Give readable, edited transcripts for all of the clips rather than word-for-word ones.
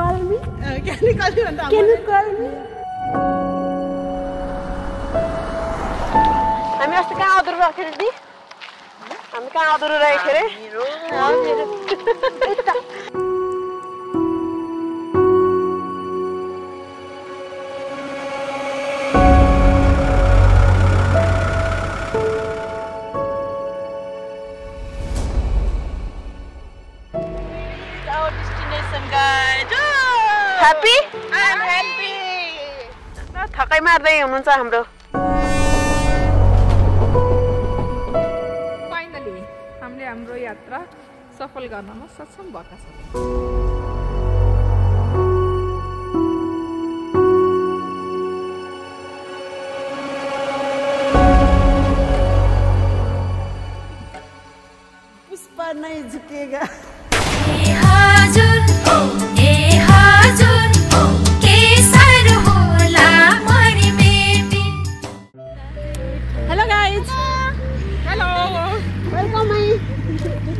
call me? Can you call me? Can you call me? हामी अस्ति कहाँ अधुरो राखेको थियौँ दिदी? हामी कहाँ अधुरो राखेको थियौँ रे? Happy? I'm happy. थकाइ मार्दै हुनुहुन्छ हाम्रो। Finally, हामीले हाम्रो यात्रा सफल गर्नमा सक्षम भएका छौँ। पुष्पा नहीं झुकेगा। Hello guys. Hello. Welcome my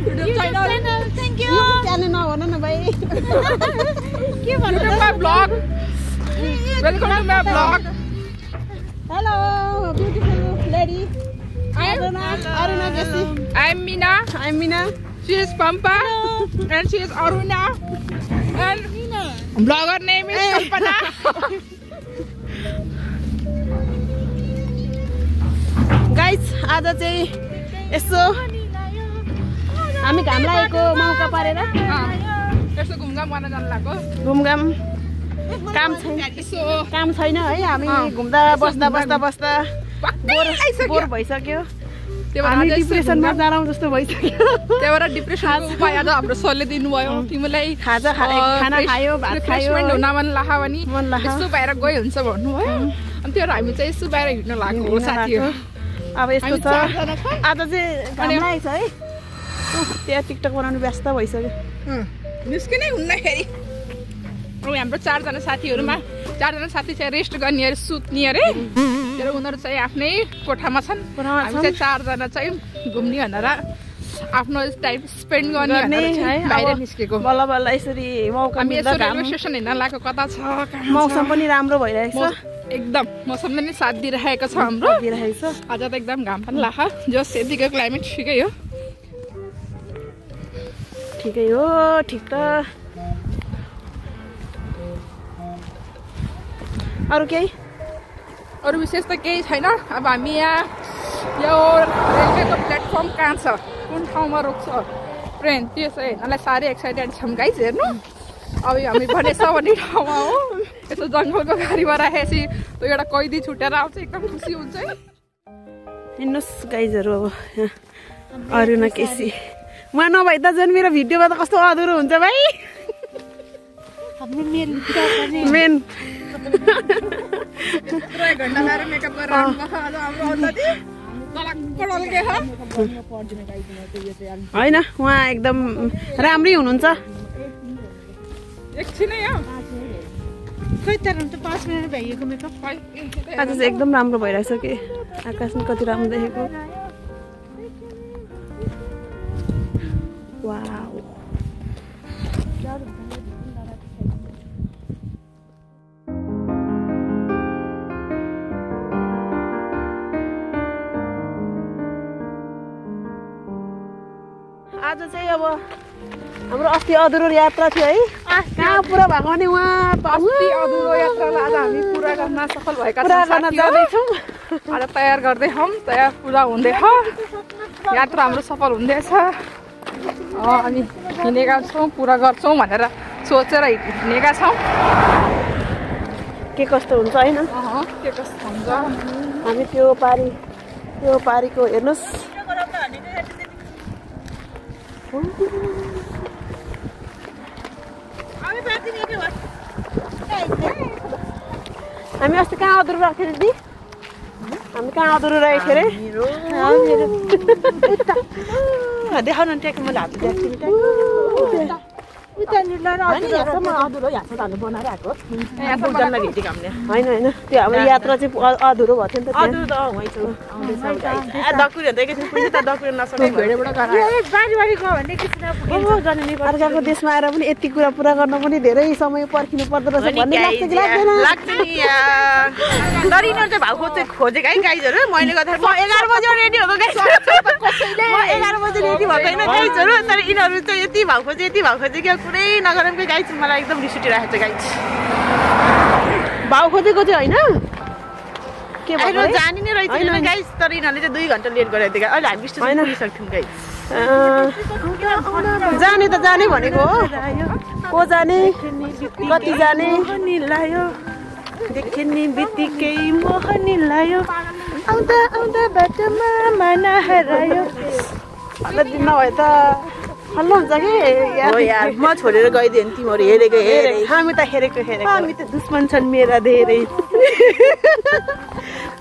YouTube channel. Thank you. YouTube channel नभन न भाइ। के भन्नु YouTube my vlog. Welcome to my vlog. Hello beautiful lady. Aruna Gesi. I'm Mina. I'm Mina. She is Pampa. And she is Aruna. And vlogger name is Kalpana. Guys आज चाहिँ यसो हामी घाम लागेको मौका पारेर यसो घुमघाम गर्न जानु लाग्यो। घुमघाम काम छैन है हामी घुम्दा बस्दा बोर भइसक्यो। हामी डिप्रेसनमा जारौँ जस्तो भइसक्यो। त्यही भएर डिप्रेसनको उपाय आज हाम्रो सरले दिनुभयो। तिमीलाई खाना खायो भात खायो हुन मन लाग्यो भने यसो बाहिर गयो हुन्छ भन्नुभयो। अनि त्यो हामी चाहिँ यसो बाहिर हिँड्न लाग्यो साथीहरू। अब यस्तो छ आज चाहिँ घाम लागेको छ है। त्यहाँ टिकटक बनाउनु व्यस्त भइसक्यो। निस्किनै हुँदाखेरि अब हाम्रो चारजना साथीहरूमा चारजना साथी चाहिँ रेस्ट गर्ने अरे सुत्ने अरे। तर उनीहरू चाहिँ आफ्नै कोठामा छन्। हामी चाहिँ चारजना चाहिँ घुम्ने भनेर आफ्नो टाइम स्पेन्ड गर्ने बाहिर निस्केको। बल्ल बल्ल यसरी मौका मिल्दा रेलवे स्टेसन हिँड्न लागेको कता छ। मौसम पनि राम्रो भइरहेको छ। एकदम मौसमले नि साथ दिइरहेको छ हाम्रो। आज त एकदम घाम पनि लाग्छ। जस यतिको क्लाइमेट ठिकै हो। ठिकै हो ठिक त। अरू केही अरू विशेष त केही छैन। अब हामी यहाँ यो रेलवेको प्लेटफर्म कहाँ छ कुन ठाउँमा रोक्छ ट्रेन त्यो चाहिँ हेर्नलाई साह्रै एक्साइटेड छौँ गाइस। हेर्नु अब हामी भनेछ भन्ने ठाउँमा हो। यसो जङ्गलको गाडीमा राखेपछि त्यो एउटा कैदी छुटेर आउँछ एकदम खुसी हुन्छ है। हिँड्नुहोस् गाइजहरू अब अरुणा केसी उहाँ नभए त झन् मेरो भिडियोमा त कस्तो अधुरो हुन्छ भाइ। मेन होइन उहाँ एकदम राम्रै हुनुहुन्छ। एकछिनै हो खै त 5 मिनट भइएको मेकअप आज चाहिँ एकदम राम्रो भइरहेछ कि आकाश पनि कति राम्रो देखेको। वाउ आज चाहिँ अब हाम्रो अस्ति अधुरो यात्रा थियो है। कहाँ पुरा भएको नि उहाँ अस्ति अधुरो यात्रालाई आज हामी पुरा गर्न सफल भएका छौँ। जाँदैछौँ आज तयार गर्दैछौँ। तयार पुरा हुँदैछ। यात्रा हाम्रो सफल हुँदैछ। अनि हिँडेका छौँ पुरा गर्छौँ भनेर सोचेर हिँडेका छौँ। के कस्तो हुन्छ होइन के कस्तो हुन्छ हामी त्यो पारीको हेर्नुहोस्। हामी अस्ति कहाँ अधुरो राखेको थियौँ दिदी? हामी कहाँ अधुरो राखेको थियौँ रे? देखाउन ट्याक मैले हात देखाएको थिएँ। होइन त्यो हाम्रो यात्रा चाहिँ अधुरो भएको थियो नि त अर्काको देशमा आएर पनि यति कुरा पुरा गर्न पनि धेरै समय पर्खिनु पर्दो रहेछ भन्ने लाग्छ कि तर यिनीहरू चाहिँ भाउ खोजेको है गाइजहरू मैले गर्दाखेरि म 11 बजे रेडी भएको गाइज 11 बजे रेडी भएको होइन गाइजहरू तर यिनीहरू चाहिँ यति भाउ खोजे कि कुरै नगरमको गाइज मलाई एकदम रिस उठिरहेको छ गाइज भाउ खोजेको चाहिँ होइन के भन्छ जानी नै रहेछ गाइज तर यिनीहरूले चाहिँ 2 घन्टा लेट गरेको थियो अहिले हामी स्टेसन पुगिसक्थ्यौँ गाइज जाने त जाने भनेको हो को जाने कति जाने देखिने बित्तिकै मोहनी लायो आउँदा आउँदा बाटोमा मन हरायो दिन नभए त हल्लो हुन्छ कि यार म छोडेर गइदिएँ नि तिमीहरू हेरेको हामी त हेरेको हामी त दुश्मन छन् मेरा धेरै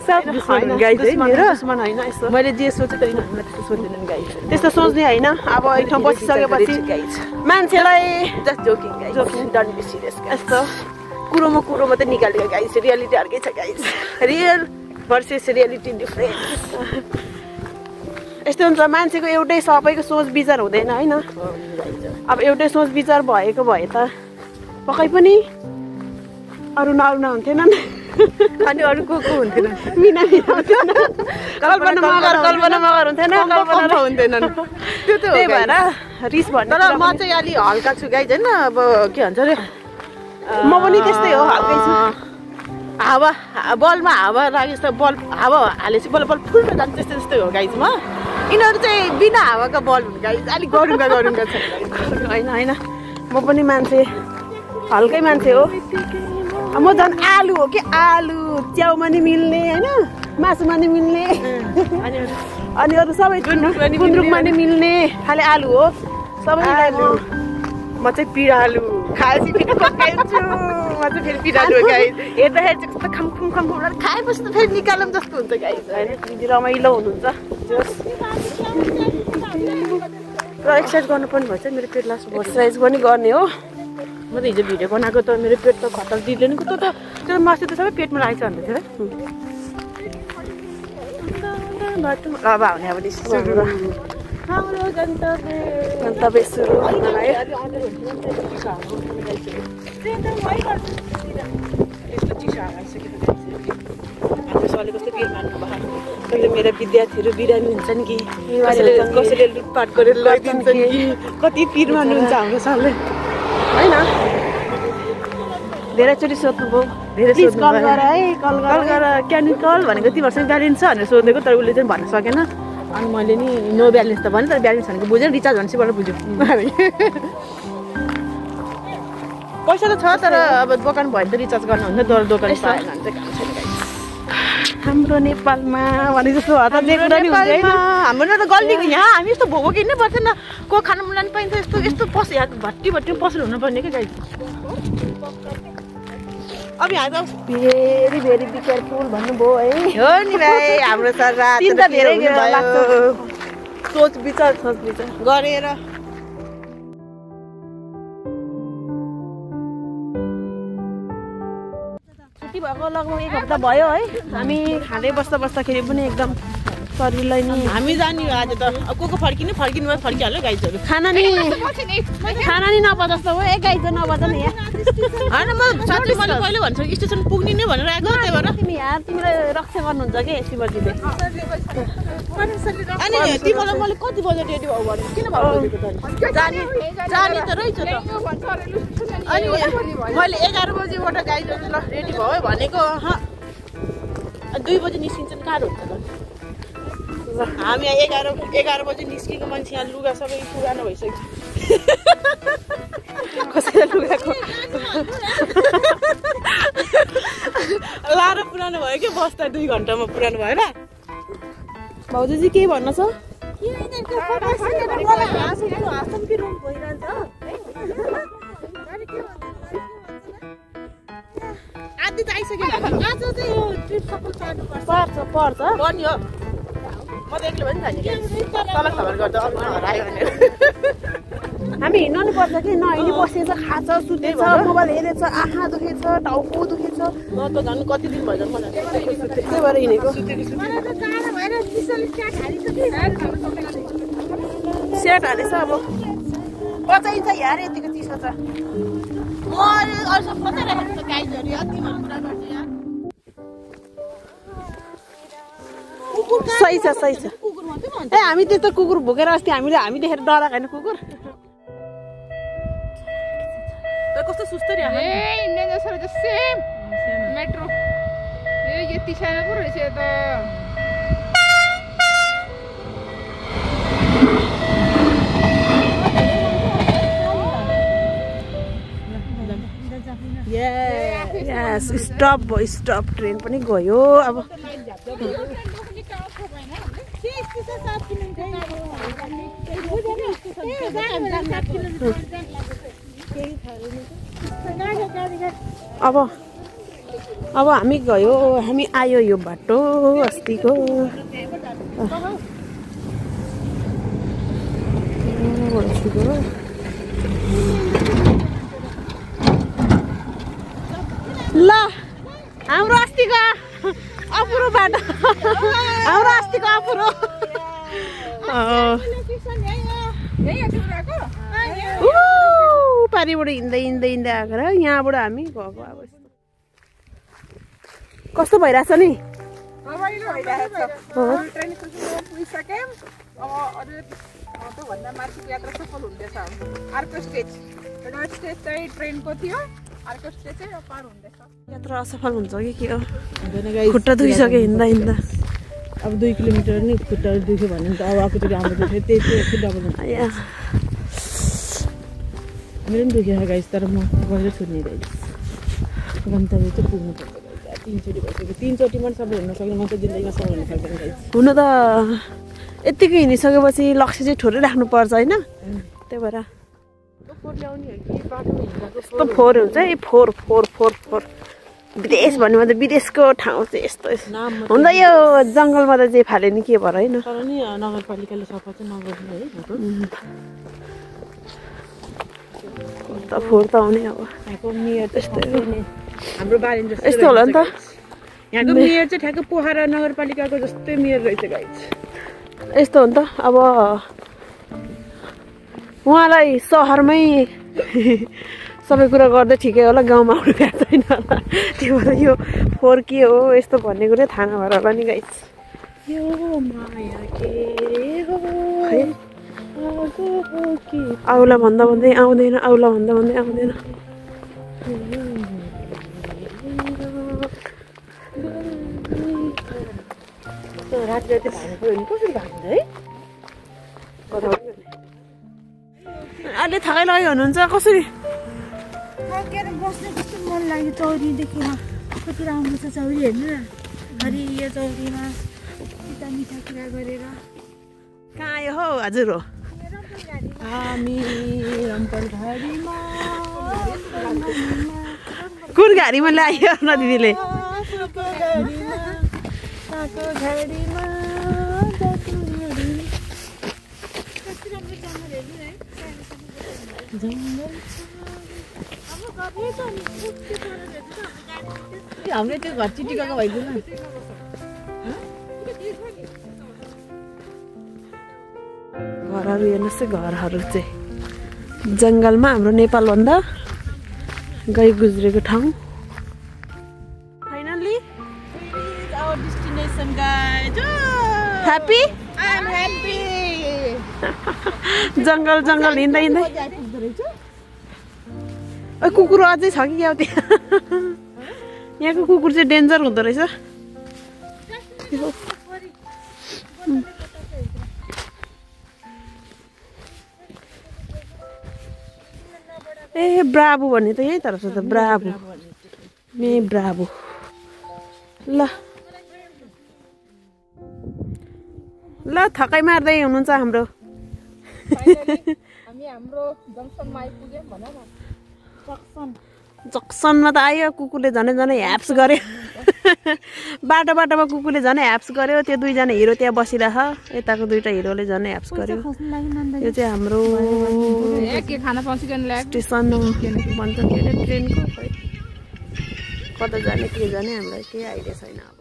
सब दुश्मन गाइज है मेरो दुश्मन होइन यस्तो मैले जे सोचेँ तर यिनीहरूले त्यस्तो सोध्दैनन् गाइज त्यस्तो सोच्ने होइन अब एक ठाउँ बसिसकेपछि गाइज मान्छेलाई just joking guys don't be serious यस्तो कुरो मात्रै निकालेको गाइज रियालिटी अर्कै छ guys real versus reality difference यस्तो हुन्छ मान्छेको एउटै सबैको सोच विचार हुँदैन होइन अब एउटै सोच विचार भएको भए त पक्कै पनि अरू नहुन्थेन अनि अरू को हुन्थेन मिना हुन्थेन कल्पना मगर हुन्थेन कल्पना हुन्थेनन् त्यो त त्यही भएर रिस भन्ने तर म चाहिँ अलि हल्का छु गाइज होइन अब के भन्छ अरे म पनि त्यस्तै हो हल्कै छु हावा बलमा हावा लाग्यो जस्तो बल हावा हालेपछि बल फुल्न जान्छ त्यस्तै हो गाइजमा यिनीहरू चाहिँ बिना हावाको बल हुन् गाइज अलिक गरुङ्गा छ होइन म पनि मान्छे हल्कै मान्छे हो म झन् आलु हो कि आलु च्याउमा नि मिल्ने होइन मासुमा नि मिल्ने अनि अरू सबै गुन्द्रुकमा नि मिल्ने खालि आलु हो सबैलाई म चाहिँ पिँडालु खाएपछि फेरि पकाइन्छु म चाहिँ फेरि पिँडालु गाइज हेर्दाखेरि चाहिँ कस्तो खम खाएपछि त फेरि निकालौँ जस्तो हुन्छ गाइज होइन दिदी रमाइलो हुनुहुन्छ र एक्सर्साइज गर्नुपर्ने भएछ मेरो पेट लास्ट एक्सर्साइज पनि गर्ने हो म त हिजो भिडियो बनाएको त मेरो पेट त खतरा दिँदैन को त त्यो मासु त सबै पेटमा लागेछ भन्दै थियो अब आउने अब हाम्रो गन्तव्य सुरु हुन लाग्यो कहिले मेरा विद्यार्थीहरू बिरामी हुन्छन् कि कसैले लुटपाट गरेर लैदिन्छन् कि कति पिर मान्नुहुन्छ हाम्रो सरले होइन धेरैचोटि सोध्नुभयो कल गर है कल गर क्यान कल भनेको तिमीहरूसँग ब्यालेन्स छ भनेर सोधेको तर उसले चाहिँ भन्न सकेन अनि मैले नि नो ब्यालेन्स त भने तर ब्यालेन्स भनेको बुझेँ रिचार्ज भनेपछि बुझ्यो पैसा त छ तर अब दोकान भयो भने त रिचार्ज गर्नुहुन्छ तर दोकान पाएन भने चाहिँ काम छैन हाम्रो नेपालमा भने जस्तो हाम्रो त गल्ती यहाँ हामी यस्तो भोगो किन्नै पर्थेन को खानु मन पनि पाइन्छ यस्तो पस यहाँ भट्टी पसल हुनुपर्ने क्या गाई अब यहाँ त भेरी भेरी बी केयरफुल भन्नुभयो है हो नि भाइ हाम्रो सर चिन्ता धेरै लाग्छ सोच विचार गरेर छुट्टी भएको लगभग 1 हप्ता भयो है हामी खाँदै बस्दाखेरि पनि एकदम शरीरलाई नि हामी जाने आज त को फर्किनु भयो फर्किहाल्यो गाइजहरू खाना नि नपा जस्तो हो एक गाइज नबजा नि होइन म साथी मैले कहिले भन्छ स्टेसन पुग्ने नै भनेर आएको त्यही भएर तिमी यहाँ तिमीले रक्षा गर्नुहुन्छ कि शिवजीले अनि तिमीलाई मैले कति बजे रेडी भयो भने किन भएको जाने त रहेछ त अनि मैले 11 बजेबाट गाइजहरू ल रेडी भयो भनेको 2 बजे निस्किन्छ गाह्रो हुन्छ त हामी 11 बजे निस्केको मान्छे यहाँ लुगा सबै पुरानो भइसक्यो कसैले लुगाको लाएर पुरानो भयो कि बस्दा 2 घन्टामा पुरानो भएर भाउजूजी के भन्न छ आदि त आइसक्यो आज चाहिँ यो ट्रिप सफल पर्छ पर्ने हो म त एक्लै पनि जाने तल खबर गर्दा अरू हरायो भनेर हामी हिँड्नु पर्छ कि नहिँडी बसेछ खान्छ सुतेछ मोबाइल हेरेछ आँखा दुखेछ टाउको दुखेछ म त झन् कति दिन भयो मलाई त्यही भएर हिँडेको स्याट हालेछ अब बचाइन्छ यार यतिको चिसो छ सही छ सही छ ए हामी त्यस्तो कुकुर भोकेर अस्ति हामी देखेर डराएको होइन कुकुर कस्तो सुस्त रे इन्डियन जस्तो रहेछ सेम मेट्रो यति सानो पो रहेछ त यस स्टप भयो स्टप ट्रेन पनि गयो अब अब हामी गयो हामी आयो यो बाटो अस्तिको ल हाम्रो अस्तिको अपुरो बाटो हाम्रो अस्तिको अपुरो पारिबाट हिँड्दै हिँड्दै हिँड्दै आएर यहाँबाट हामी गएको अब कस्तो भइरहेछ नि अर्को स्टेज चाहिँ ट्रेनको थियो अर्को स्टेज चाहिँ पार हुँदैछ यात्रा असफल हुन्छ कि के हो खुट्टा दुखिसक्यो हिँड्दा हिँड्दा अब 2 किलोमिटर नि खुट्टा दुख्यो भने त अब आफूतिर हाम्रो दुख्यो त्यही खुट्टाको मेरो पनि दुखेको गाइस तर म गएर छुट्ने रहेछ गन्तव्य चाहिँ पुग्नु पर्छ 3 चोटि भइसक्यो 3 चोटिमा सबै हुन सक्दैन म त जिन्दगीमा सबै हुन सक्दैन गाइस हुन त यतिकै हिँडिसकेपछि लक्ष्य चाहिँ ठुलै राख्नुपर्छ होइन त्यही भएर यस्तो फोहोर हुन्छ है फोहोर फोहोर फोहोर फोहोर विदेश भन्नु त विदेशको ठाउँ चाहिँ यस्तो हुँदा यो जङ्गलमा त जे फाले नि के भएर होइन तर नि नगरपालिकाले सफा चाहिँ नगर्नु है फोहोर त आउने अब यहाँको मेयर त्यस्तो हाम्रो बारेन जस्तो यस्तो होला नि त यहाँको मेयर चाहिँ ठ्याक्क पोखरा नगरपालिकाको जस्तै मेयर रहेछ गाइस यस्तो हो नि त अब उहाँलाई सहरमै सबै कुरा गर्दै ठिकै होला गाउँमा आउनु भ्याएको छैन होला त्यो भएर यो फोहोर के हो यस्तो भन्ने कुरै थाहा नभएर होला नि गाइस आउला भन्दा भन्दै आउँदैन आउला भन्दा भन्दै आउँदैन राति राति भाग्नु पऱ्यो भने कसरी भाग्नु है अहिले थकाइ लाग्यो हुनुहुन्छ कसरी बस्ने कस्तो मन लाग्यो चौरीदेखि कति राम्रो छ चौरी हेर्नु न हरियो चौरीमा यता मिठा कुरा गरेर कहाँ आयो हौ हजुर हो हामी रम्पलघारीमा कुन गाडीमा ल्यायो न दिदीले हाम्रो त्यो घर चिटिकाको भइदिनु घरहरू हेर्नुहोस् है घरहरू चाहिँ जङ्गलमा हाम्रो नेपालभन्दा गई गुज्रेको ठाउँ finally our destination guys happy I'm happy जङ्गल जङ्गल हिँड्दै हिँड्दै ओ कुकुर अझै छ कि क्या त्यहाँ यहाँको कुकुर चाहिँ डेन्जर हुँदो रहेछ ए ब्राभो भन्ने त यही तरफ छ त ब्राभो मे ब्राभो ल ल थकाइ मार्दै हुनुहुन्छ हाम्रो हामी हाम्रो जङ्सनमा आइपुग्यौँ भन न जक्सनमा त आयो कुकुरले झनै झनै ह्याप्स गर्यो बाटोमा कुकुरले झन् ह्याप्स गर्यो त्यो दुईजना हिरो त्यहाँ बसिरह यताको दुईटा हिरोले झन् ह्याप्स गर्यो यो चाहिँ हाम्रो के खाना पाउँछ स्टेसन भन्छ के अरे ट्रेनको खै कता जाने के जाने हामीलाई केही आइडिया छैन अब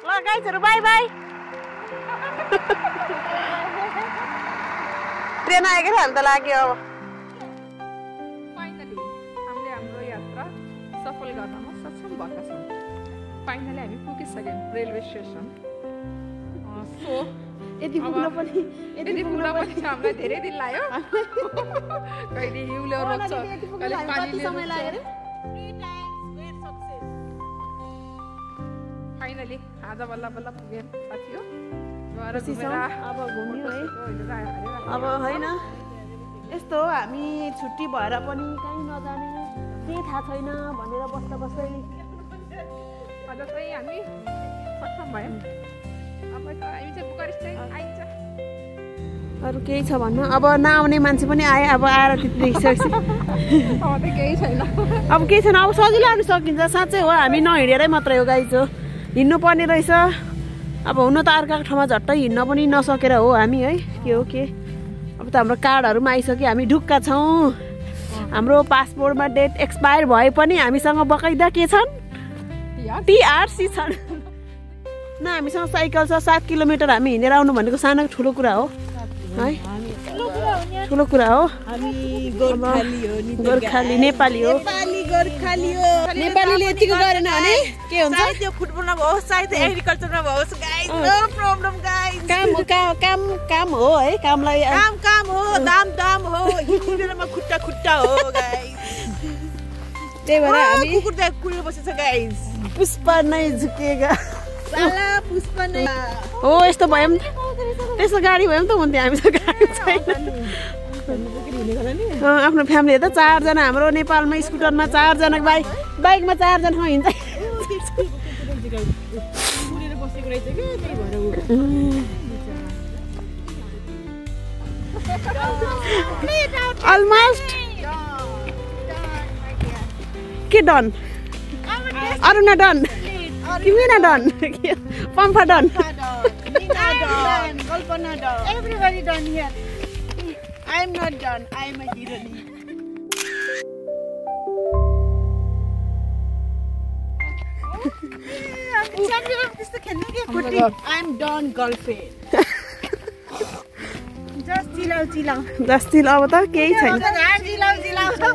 ल गाइजहरु बाई बाई ट्रेन आएको छ हामी त लाग्यो अब फाइनली हामीले हाम्रो यात्रा सफल गर्नमा सक्षम भएका छौँ फाइनली हामी पुगिसक्यौँ रेलवे स्टेसन सो यति पुग्न पनि हामीलाई धेरै दिन लाग्यो कहिले हिउँले रोक्छ कहिले पानीले समय लाग्यो रे फाइनली आज बल्ल बल्ल पुग्यौँ साथी हो अब घुम्यो है अब होइन यस्तो हो हामी छुट्टी भएर पनि कहीँ नजाने केही थाहा छैन भनेर बस्दा बस्दै आज चाहिँ हामी सक्षम भयौँ अब त हामी चाहिँ बुकारेस्ट चाहिँ आइन्छ अरू केही छ भन्नु अब नआउने मान्छे पनि आयो अब आएर त्यति देखिसकेपछि अब त केही छैन अब केही छैन अब सजिलो आउनु सकिन्छ साँच्चै हो हामी नहिँडेरै मात्रै हो गाइज हो हिँड्नु पर्ने रहेछ अब हुन त अर्काको ठाउँमा झट्टै हिँड्न पनि नसकेर हो हामी है के हो के अब त हाम्रो कार्डहरू पनि आइसक्यो हामी ढुक्का छौँ हाम्रो पासपोर्टमा डेट एक्सपायर भए पनि हामीसँग बकाइदा के छन् टिआरसी छन् न हामीसँग साइकल छ 7 किलोमिटर हामी हिँडेर आउनु भनेको सानो ठुलो कुरा हो है ठुलो कुरा हो हामी गोर्खाली हो नि गोर्खाली नेपाली हो नेपालीले यतिको गरेन भने के हुन्छ सायद त्यो फुटबलमा होस् सायद एग्रिकल्चरमा होस् गाइस नो प्रब्लम गाइस काम हो है कामलाई काम हो दाम हो हिँड्ने बेलामा खुट्टा हो गाइस त्यही भएर हामी कुकुर त कुरेर बसेछ गाइस पुष्पा नै झुकेगा साला पुष्पा नै हो यस्तो भयो नि त्यस्तो गाडी भयो नि त हुन्थ्यो हामीसँग गाडी छैन आफ्नो फ्यामिली त 4 जना हाम्रो नेपालमा स्कुटरमा 4 जना बाइकमा 4 जना हिँड्छ अलमोस्ट के done Aruna done Kimina done Pampha done Kalpana done everybody done here I am not done. I am a heroine. I am done girlfriend. Just chill out. Just chill out त केही छैन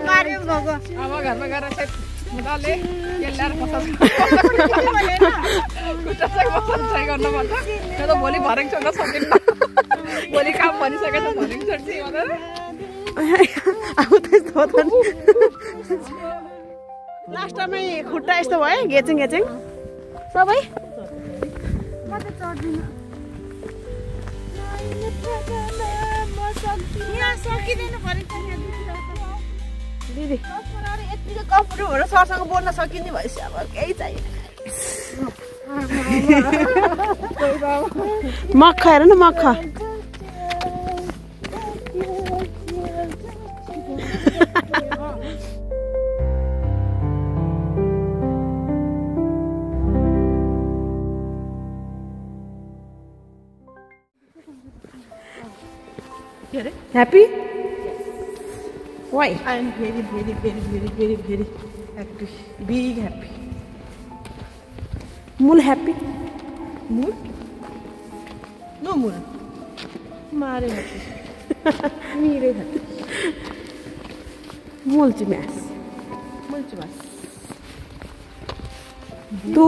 मार्यो भगो अब घरमा गएर चाहिँ मजाले केलाएर मसाज खुट्टा चाहिँ मसाज चाहिँ गर्नु पर्छ त्यो त भोलि भरेङ छोड्न सकिन्न भोलि काम भनिसकेछ भरेङ छोड्छ भनेर अब त्यस्तो हो त लास्टमै खुट्टा यस्तो भयो घेचेङ सबै म त चढ्दिनँ यहाँ सकिँदैन भनेको दिदी यतिको कम्फर्टेबल सरसँग बोल्न सकिने भएपछि अब केही चाहिएन मक्खा हेर न मक्खा Happy? Why? I am very happy. Big happy. Mul happy? Mul? No mul. Mare happy. Mire happy. Multimas. Tu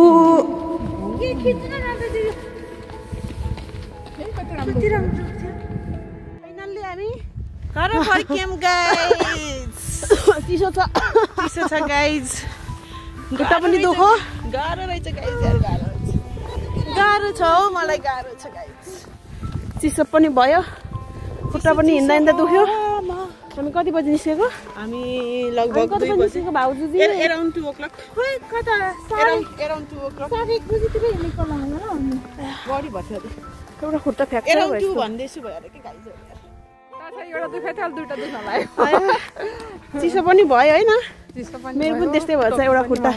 के खिच्न जाँदा दिदी कति राम्रो छ फाइनल्ली हामी घर फर्क्यौँ गाइस चिसो छ गाइस खुट्टा पनि दुखो गाह्रो रहेछ गाइस यार गाह्रो छ हौ मलाई गाह्रो छ गाइस चिसो पनि भयो खुट्टा पनि हिँड्दा दुख्यो हामी कति बजी निस्केको हामी लगभग 2 बजे निस्केको भाउजूजी around 2 o'clock खोइ कता around 2 o'clock 1 बजीतिर हिँडेको होला बढी भयो एउटा खुट्टा फ्याक्चर around 2 भयो भन्दैछु भयो अरे के गाइस एउटा दुखाइ थियो दुईटा दुख्न लाग्यो चिसो पनि भयो होइन चिसो पनि मेरो पनि त्यस्तै भएछ एउटा खुट्टा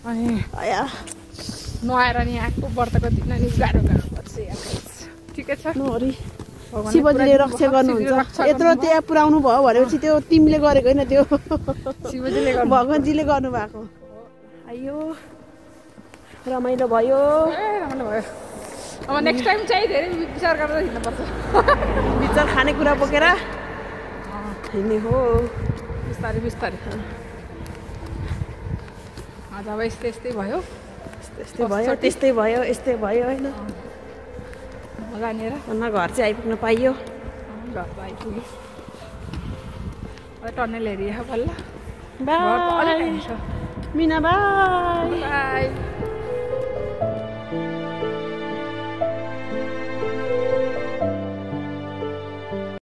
अनि आया नुहाएर नि आएको व्रतको दिन नि गाह्रो पर्छ ठिकै छ नहरी शिवजीले रक्षा गर्नुहुन्छ यत्रो त्यहाँ पुऱ्याउनु भयो भनेपछि त्यो तिमीले गरेको होइन त्यो शिवजीले भगवान्जीले गर्नुभएको आयो रमाइलो भयो रमाइलो भयो अब नेक्स्ट टाइम चाहिँ धेरै विचार गरेर हिँड्नुपर्छ विचार खानेकुरा बोकेर हिँड्ने हो बिस्तारै बिस्तारै आज अब यस्तै भयो त्यस्तै भयो यस्तै भयो होइन जानेर घर चाहिँ आइपुग्न पाइयो घर आइपुग्यो टन्नेल हेरियो बल्ल बाई मिना बाई बाई